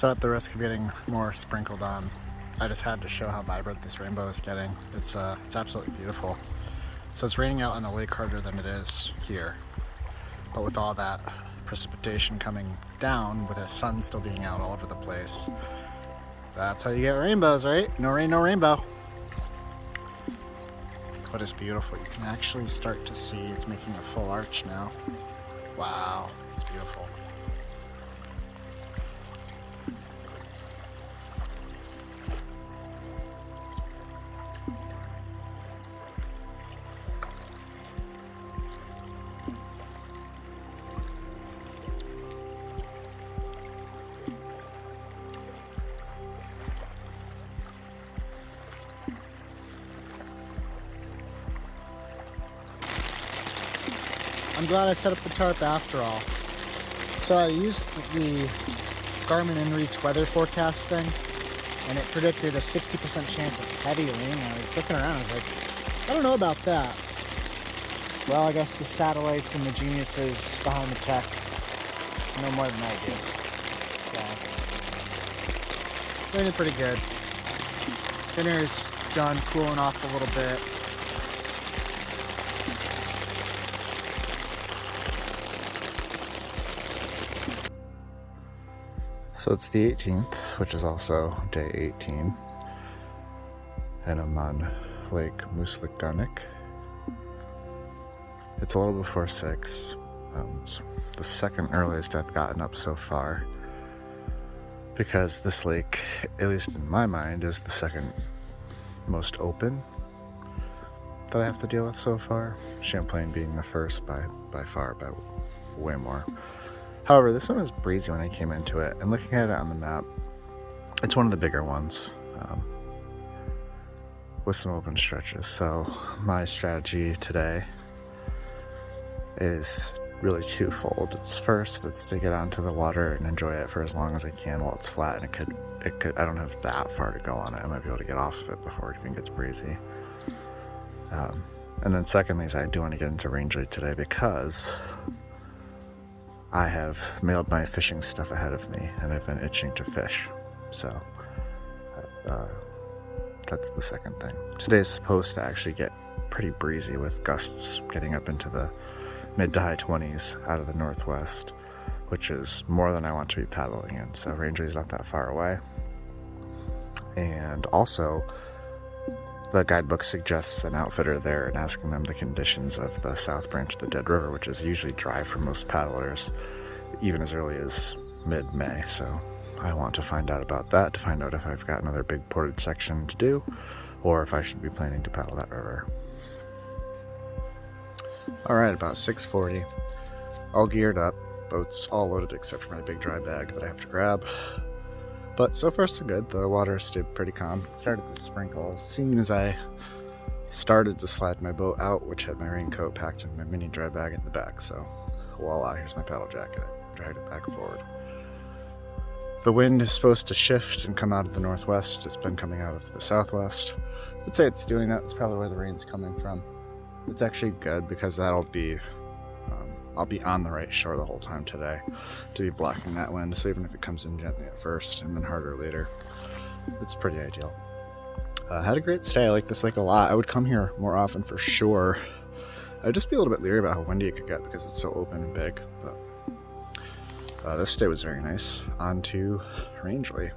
So at the risk of getting more sprinkled on, I just had to show how vibrant this rainbow is getting. It's absolutely beautiful. So it's raining out on the lake harder than it is here. But with all that precipitation coming down, with the sun still being out all over the place, that's how you get rainbows, right? No rain, no rainbow. But it's beautiful. You can actually start to see it's making a full arch now. Wow, it's beautiful. I'm glad I set up the tarp after all. So I used the Garmin InReach weather forecast thing, and it predicted a 60% chance of heavy rain. And I was looking around, I was like, I don't know about that. Well, I guess the satellites and the geniuses behind the tech know more than I do. So, raining pretty good. Dinner's done, cooling off a little bit. So it's the 18th, which is also day 18, and I'm on Lake Mooselookmeguntic. It's a little before 6. It's the second earliest I've gotten up so far, because this lake, at least in my mind, is the second most open that I have to deal with so far. Champlain being the first by far, by way more. However, this one was breezy when I came into it, and looking at it on the map, it's one of the bigger ones, with some open stretches. So my strategy today is really twofold. It's first, it's to get onto the water and enjoy it for as long as I can while it's flat, and it could I don't have that far to go on it. I might be able to get off of it before it even gets breezy. And then secondly is I do want to get into Rangeley today, because I have mailed my fishing stuff ahead of me, and I've been itching to fish. So that's the second thing. Today's supposed to actually get pretty breezy, with gusts getting up into the mid to high 20s out of the northwest, which is more than I want to be paddling in. So Rangeley's not that far away. And also, the guidebook suggests an outfitter there and asking them the conditions of the south branch of the Dead River, which is usually dry for most paddlers, even as early as mid-May. So I want to find out about that, to find out if I've got another big Portage section to do, or if I should be planning to paddle that river. Alright, about 6:40, all geared up, boats all loaded except for my big dry bag that I have to grab. But so far so good. The water stayed pretty calm. It started to sprinkle as soon as I started to slide my boat out, which had my raincoat packed in my mini dry bag in the back. So voila, here's my paddle jacket. I dragged it back forward. The wind is supposed to shift and come out of the northwest. It's been coming out of the southwest. I'd say it's doing that. It's probably where the rain's coming from. It's actually good, because that'll be I'll be on the right shore the whole time today to be blocking that wind. So even if it comes in gently at first and then harder later, it's pretty ideal. Had a great stay. I like this lake a lot. I would come here more often for sure. I'd just be a little bit leery about how windy it could get, because it's so open and big. But this stay was very nice. On to Rangeley.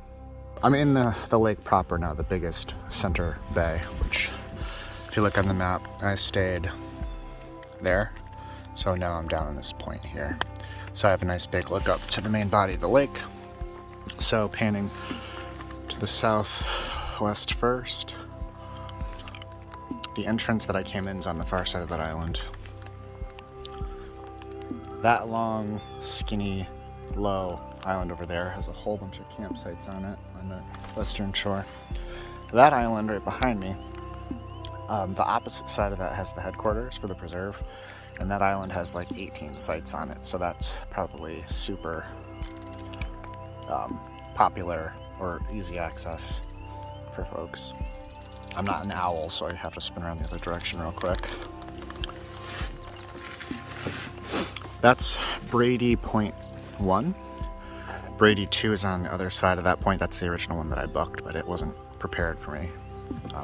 I'm in the lake proper now, the biggest center bay, which, if you look on the map, I stayed there. So now I'm down on this point here. So I have a nice big look up to the main body of the lake. So panning to the southwest first. The entrance that I came in is on the far side of that island. That long, skinny, low island over there has a whole bunch of campsites on it on the western shore. That island right behind me, the opposite side of that has the headquarters for the preserve. And that island has like 18 sites on it, so that's probably super popular or easy access for folks. I'm not an owl, so I have to spin around the other direction real quick. That's Brady Point 1. Brady 2 is on the other side of that point. That's the original one that I booked, but it wasn't prepared for me.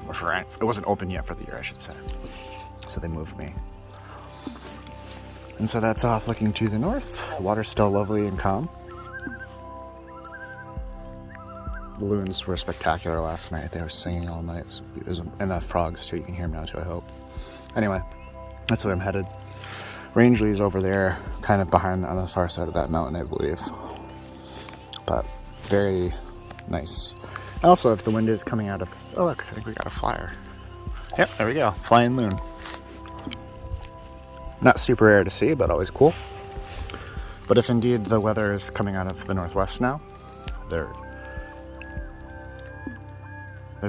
It wasn't open yet for the year, I should say. So they moved me. And so that's off looking to the north. The water's still lovely and calm. The loons were spectacular last night. They were singing all night. There's enough frogs too. You can hear them now too, I hope. Anyway, that's where I'm headed. Rangeley's over there, kind of behind on the far side of that mountain, I believe. But very nice. Also, if the wind is coming out of... Oh, look, I think we got a flyer. Yep, there we go. Flying loon. Not super rare to see, but always cool. But if indeed the weather is coming out of the northwest now, there's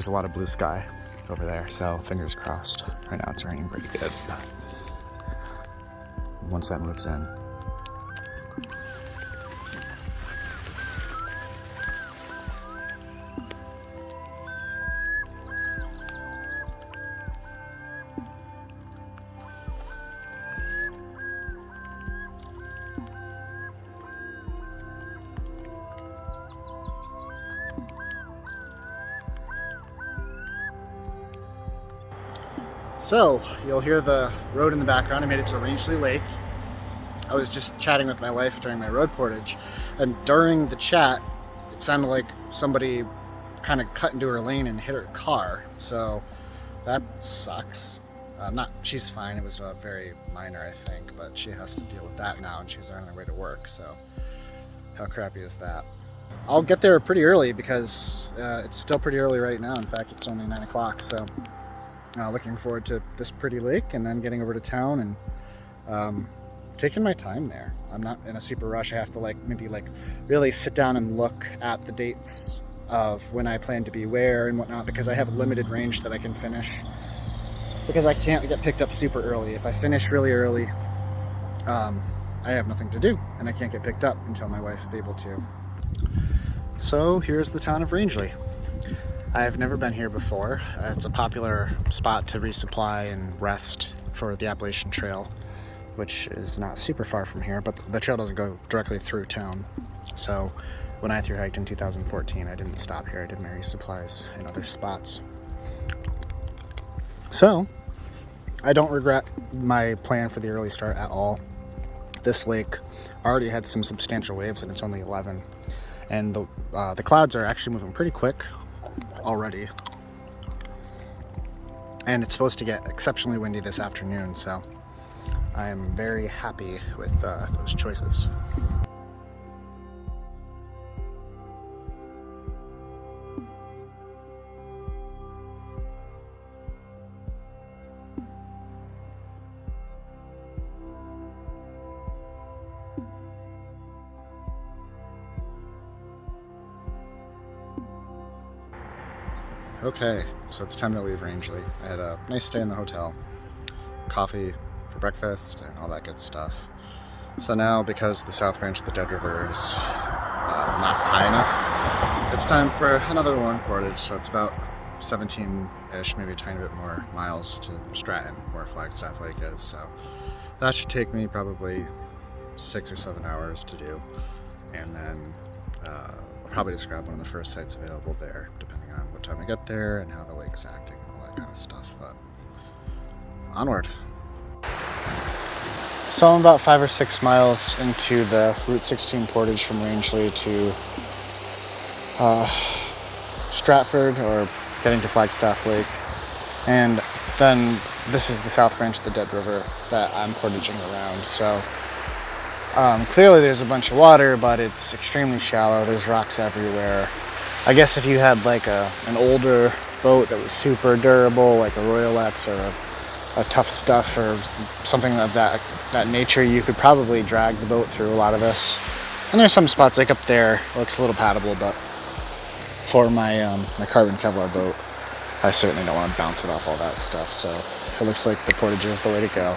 a lot of blue sky over there, so fingers crossed. Right now it's raining pretty good, but once that moves in. So, you'll hear the road in the background. I made it to Rangeley Lake. I was just chatting with my wife during my road portage, and during the chat, it sounded like somebody kind of cut into her lane and hit her car. So, that sucks. She's fine. It was very minor, I think, but she has to deal with that now, and she's on her way to work, so how crappy is that? I'll get there pretty early because it's still pretty early right now. In fact, it's only 9 o'clock, so looking forward to this pretty lake and then getting over to town and taking my time there. I'm not in a super rush. I have to maybe really sit down and look at the dates of when I plan to be where and whatnot, because I have a limited range that I can finish, because I can't get picked up super early. If I finish really early, I have nothing to do and I can't get picked up until my wife is able to. So here's the town of Rangeley. I've never been here before. It's a popular spot to resupply and rest for the Appalachian Trail, which is not super far from here, but the trail doesn't go directly through town. So when I thru-hiked in 2014, I didn't stop here. I did my resupplies in other spots. So I don't regret my plan for the early start at all. This lake already had some substantial waves, and it's only 11. And the clouds are actually moving pretty quick already, and it's supposed to get exceptionally windy this afternoon, so I am very happy with those choices. Okay, so it's time to leave Rangeley. I had a nice stay in the hotel, coffee for breakfast and all that good stuff. So now, because the south branch of the Dead River is not high enough, it's time for another long portage. So it's about 17-ish, maybe a tiny bit more miles to Stratton, where Flagstaff Lake is. So that should take me probably 6 or 7 hours to do, and then I'll probably just grab one of the first sites available there, depending on what time I get there and how the lake's acting and all that kind of stuff. But onward. So I'm about 5 or 6 miles into the Route 16 portage from Rangeley to Stratford, or getting to Flagstaff Lake. And then this is the south branch of the Dead River that I'm portaging around. So clearly there's a bunch of water, but it's extremely shallow. There's rocks everywhere. I guess if you had an older boat that was super durable, like a Royal X or a Tough Stuff or something of that nature, you could probably drag the boat through a lot of this. And there's some spots like up there, it looks a little paddable, but for my my carbon Kevlar boat, I certainly don't want to bounce it off all that stuff. So it looks like the portage is the way to go.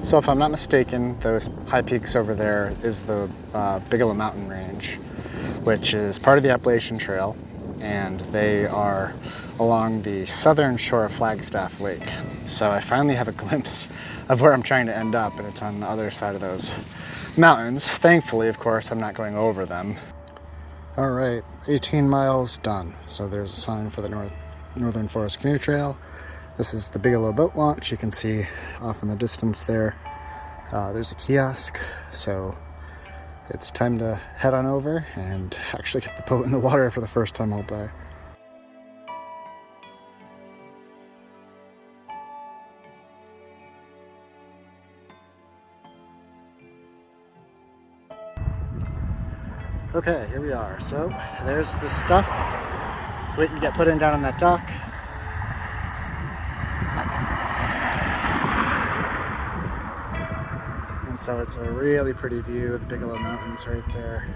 So if I'm not mistaken, those high peaks over there is the Bigelow Mountain Range, which is part of the Appalachian Trail, and they are along the southern shore of Flagstaff Lake. So I finally have a glimpse of where I'm trying to end up, and it's on the other side of those mountains. Thankfully, of course, I'm not going over them. All right, 18 miles done. So there's a sign for the Northern Forest Canoe Trail. This is the Bigelow boat launch. You can see off in the distance there. There's a kiosk, so it's time to head on over and actually get the boat in the water for the first time all day. Okay, here we are. So there's the stuff waiting to get put in down on that dock. And so it's a really pretty view of the Bigelow Mountains right there.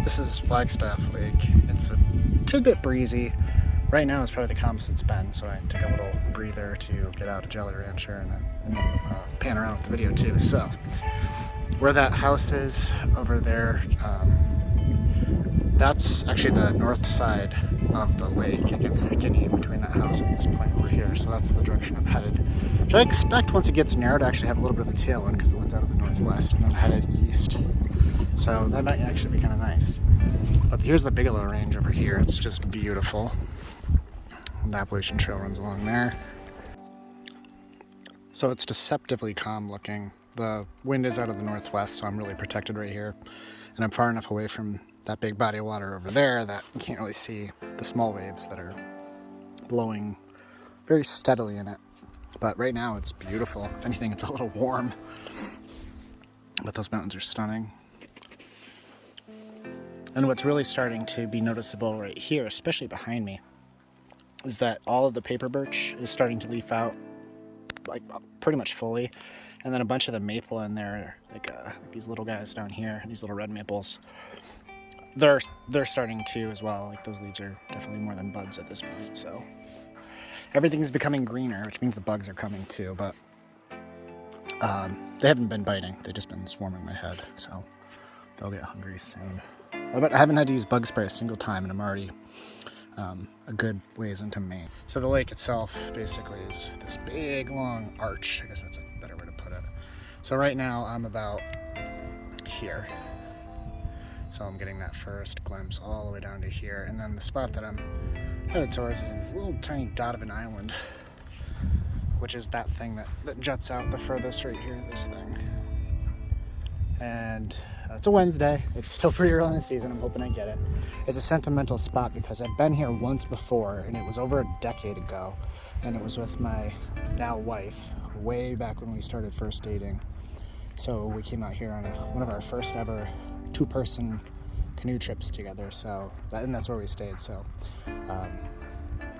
This is Flagstaff Lake. It's a tidbit breezy. Right now it's probably the calmest it's been, so I took a little breather to get out a Jolly Rancher and then pan around with the video too. So, where that house is over there, that's actually the north side of the lake. It gets skinny between that house and this point over here, so that's the direction I'm headed. Which I expect once it gets narrow to actually have a little bit of a tailwind because the wind's out of the northwest and I'm headed east. So that might actually be kind of nice. But here's the Bigelow Range over here. It's just beautiful. The Appalachian Trail runs along there. So it's deceptively calm looking. The wind is out of the northwest, so I'm really protected right here. And I'm far enough away from that big body of water over there that you can't really see the small waves that are blowing very steadily in it. But right now it's beautiful. If anything, it's a little warm. But those mountains are stunning. And what's really starting to be noticeable right here, especially behind me, is that all of the paper birch is starting to leaf out, like pretty much fully. And then a bunch of the maple in there, like these little guys down here, these little red maples, they're starting to as well. Like those leaves are definitely more than buds at this point. So everything's becoming greener, which means the bugs are coming too. But they haven't been biting; they've just been swarming my head. So they'll get hungry soon. But I haven't had to use bug spray a single time, and I'm already a good ways into Maine. So the lake itself basically is this big long arch. I guess that's a better way to put it. So right now I'm about here. So I'm getting that first glimpse all the way down to here. And then the spot that I'm headed towards is this little tiny dot of an island, which is that thing that juts out the furthest right here, this thing. And it's a Wednesday. It's still pretty early in the season. I'm hoping I get it. It's a sentimental spot because I've been here once before, and it was over a decade ago, and it was with my now wife way back when we started first dating. So we came out here on one of our first ever two-person canoe trips together. So and that's where we stayed. So I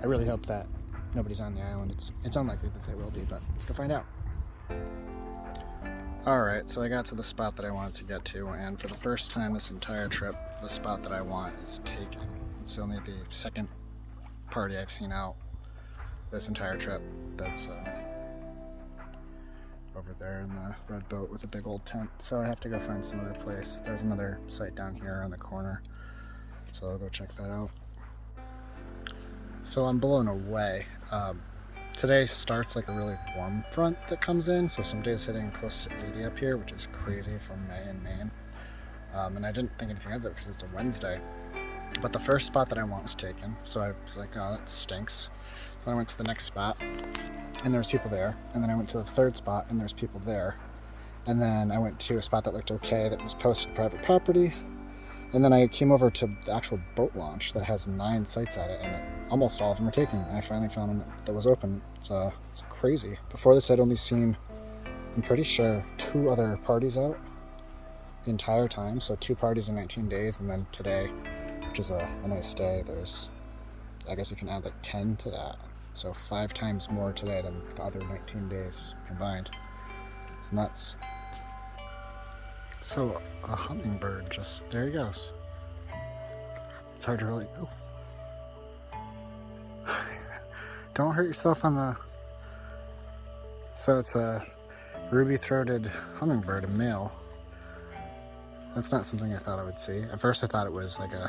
really hope that nobody's on the island. It's unlikely that they will be, but let's go find out. Alright, so I got to the spot that I wanted to get to, and for the first time this entire trip, the spot that I want is taken. It's only the second party I've seen out this entire trip that's over there in the red boat with a big old tent. So I have to go find some other place. There's another site down here on the corner, so I'll go check that out. So I'm blown away. Today starts like a really warm front that comes in, so some days hitting close to 80 up here, which is crazy from May in Maine. And I didn't think anything of it because it's a Wednesday. But the first spot that I want was taken, so I was like, oh, that stinks. So I went to the next spot, and there was people there. And then I went to the third spot, and there's people there. And then I went to a spot that looked okay that was posted private property. And then I came over to the actual boat launch that has 9 sites at it, and almost all of them are taken. And I finally found one that was open. It's crazy. Before this, I'd only seen, I'm pretty sure, 2 other parties out the entire time. So 2 parties in 19 days, and then today, which is a nice day, there's, I guess you can add like 10 to that. So 5 times more today than the other 19 days combined. It's nuts. So a hummingbird just, there he goes. It's hard to really, oh. Don't hurt yourself on the, so it's a ruby-throated hummingbird, a male. That's not something I thought I would see. At first I thought it was like a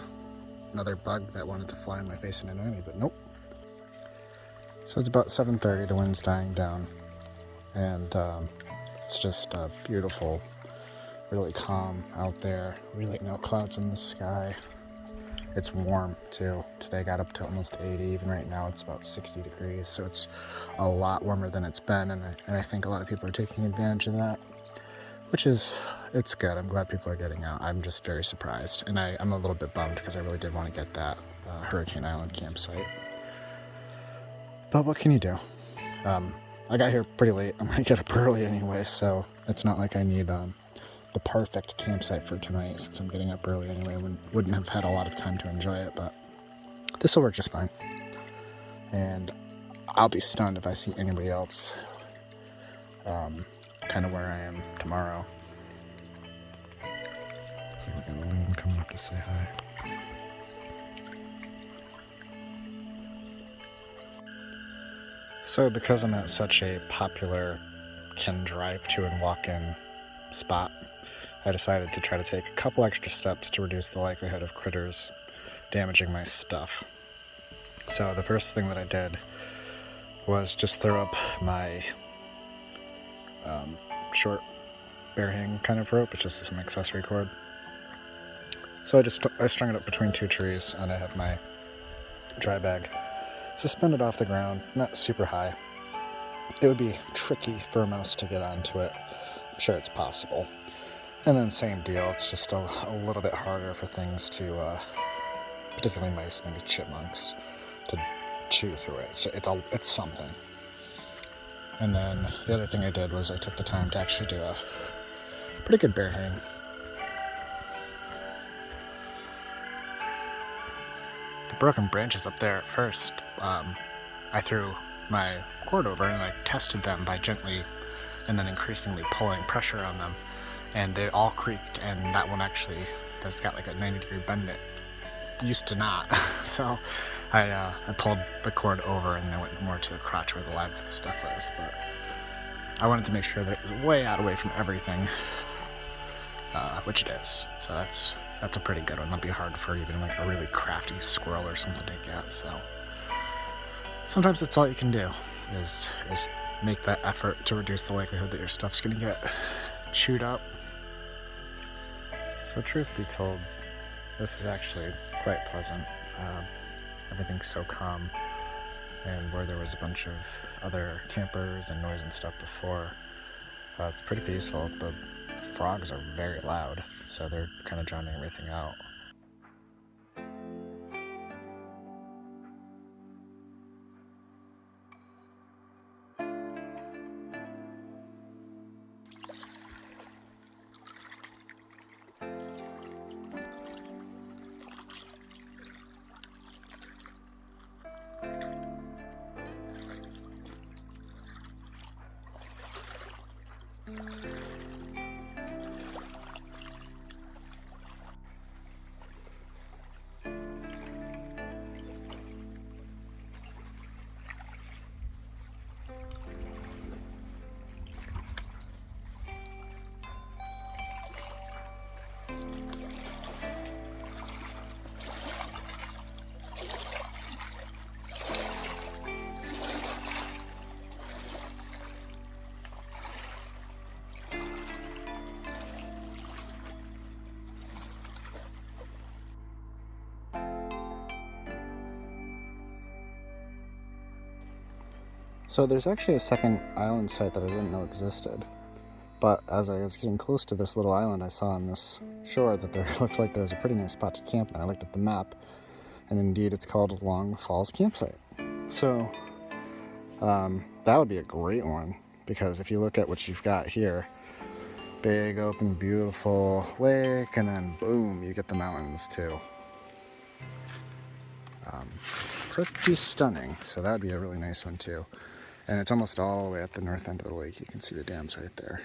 another bug that wanted to fly in my face and annoy me, but nope. So it's about 7:30, the wind's dying down, and it's just beautiful, really calm out there, really no clouds in the sky. It's warm too. Today got up to almost 80, even right now it's about 60 degrees, so it's a lot warmer than it's been, and I think a lot of people are taking advantage of that, which is, it's good. I'm glad people are getting out. I'm just very surprised, and I'm a little bit bummed because I really did want to get that Hurricane Island campsite. But what can you do? I got here pretty late. I'm going to get up early anyway, so it's not like I need the perfect campsite for tonight, since I'm getting up early anyway. Wouldn't have had a lot of time to enjoy it, but this will work just fine. And I'll be stunned if I see anybody else kind of where I am tomorrow. So we got a loon coming up to say hi. So because I'm at such a popular can drive to and walk in spot, I decided to try to take a couple extra steps to reduce the likelihood of critters damaging my stuff. So the first thing that I did was just throw up my short bear hang kind of rope. It's just some accessory cord. So I strung it up between two trees, and I have my dry bag suspended off the ground, not super high. It would be tricky for a mouse to get onto it. I'm sure it's possible. And then same deal, it's just a little bit harder for things to, particularly mice, maybe chipmunks, to chew through it. It's something. And then the other thing I did was I took the time to actually do a pretty good bear hang. The broken branches up there at first, I threw my cord over and I tested them by gently and then increasingly pulling pressure on them, and they all creaked, and that one actually has got like a 90-degree bend. It used to not. So I pulled the cord over and then I went more to the crotch where the live stuff is, but I wanted to make sure that it was way out away from everything, which it is. So that's a pretty good one. That'd be hard for even like a really crafty squirrel or something to get. So sometimes that's all you can do is make that effort to reduce the likelihood that your stuff's gonna get chewed up. So truth be told, this is actually quite pleasant. Everything's so calm, and where there was a bunch of other campers and noise and stuff before, it's pretty peaceful. The frogs are very loud, so they're kind of drowning everything out. So there's actually a second island site that I didn't know existed, but as I was getting close to this little island, I saw on this shore that there looked like there was a pretty nice spot to camp, and I looked at the map, and indeed it's called Long Falls Campsite. So that would be a great one, because if you look at what you've got here, big open beautiful lake, and then boom, you get the mountains too. Pretty stunning, so that would be a really nice one too. And it's almost all the way at the north end of the lake. You can see the dams right there.